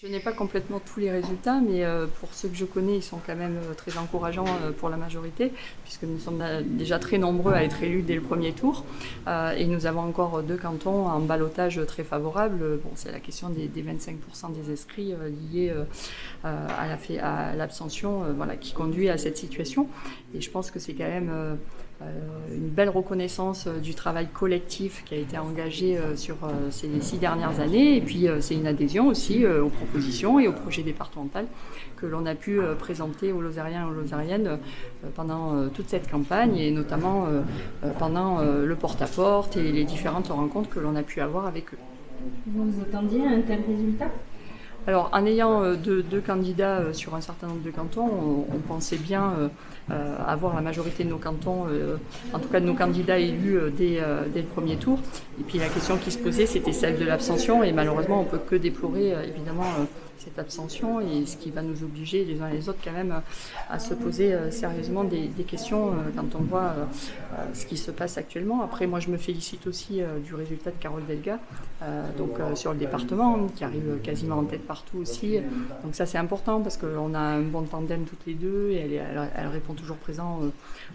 Je n'ai pas complètement tous les résultats, mais pour ceux que je connais, ils sont quand même très encourageants pour la majorité, puisque nous sommes déjà très nombreux à être élus dès le premier tour. Et nous avons encore 2 cantons en ballottage très favorable. Bon, c'est la question des 25% des inscrits liés à l'abstention voilà, qui conduit à cette situation. Et je pense que c'est quand même une belle reconnaissance du travail collectif qui a été engagé sur ces 6 dernières années. Et puis c'est une adhésion aussi aux propositions et au projet départemental que l'on a pu présenter aux Lozériens et aux Lozériennes pendant toute cette campagne et notamment pendant le porte-à-porte et les différentes rencontres que l'on a pu avoir avec eux. Vous vous attendiez à un tel résultat ? Alors, en ayant deux candidats sur un certain nombre de cantons, on pensait bien avoir la majorité de nos cantons, en tout cas de nos candidats élus dès le premier tour. Et puis la question qui se posait, c'était celle de l'abstention. Et malheureusement, on ne peut que déplorer évidemment cette abstention et ce qui va nous obliger les uns et les autres quand même à se poser sérieusement des questions quand on voit ce qui se passe actuellement. Après, moi, je me félicite aussi du résultat de Carole Delga, sur le département, qui arrive quasiment en tête partout aussi. Donc ça, c'est important parce qu'on a un bon tandem toutes les deux et elle répond toujours présent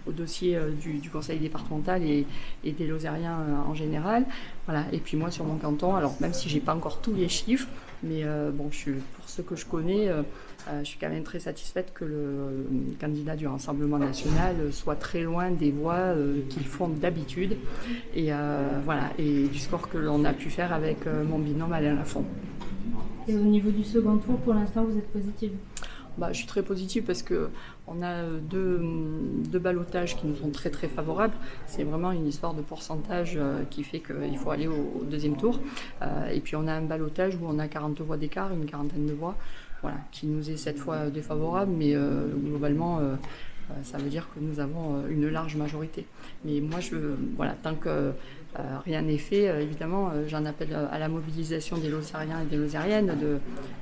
au dossier du conseil départemental et des Lozériens en général. Voilà. Et puis moi, sur mon canton, alors même si j'ai pas encore tous les chiffres, mais bon, pour ce que je connais, je suis quand même très satisfaite que le candidat du Rassemblement national soit très loin des voix qu'ils font d'habitude et, voilà, et du score que l'on a pu faire avec mon binôme Alain Lafont. Et au niveau du second tour, pour l'instant, vous êtes positive ? Je suis très positive parce qu'on a deux ballottages qui nous sont très très favorables. C'est vraiment une histoire de pourcentage qui fait qu'il faut aller au deuxième tour. Et puis on a un ballottage où on a 40 voix d'écart, une quarantaine de voix, voilà, qui nous est cette fois défavorable, mais globalement ça veut dire que nous avons une large majorité. Mais moi, voilà, tant que rien n'est fait, évidemment, j'en appelle à la mobilisation des Lozériens et des Lozériennes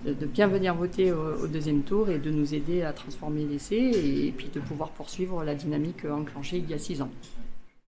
de bien venir voter au deuxième tour et de nous aider à transformer l'essai et puis de pouvoir poursuivre la dynamique enclenchée il y a 6 ans.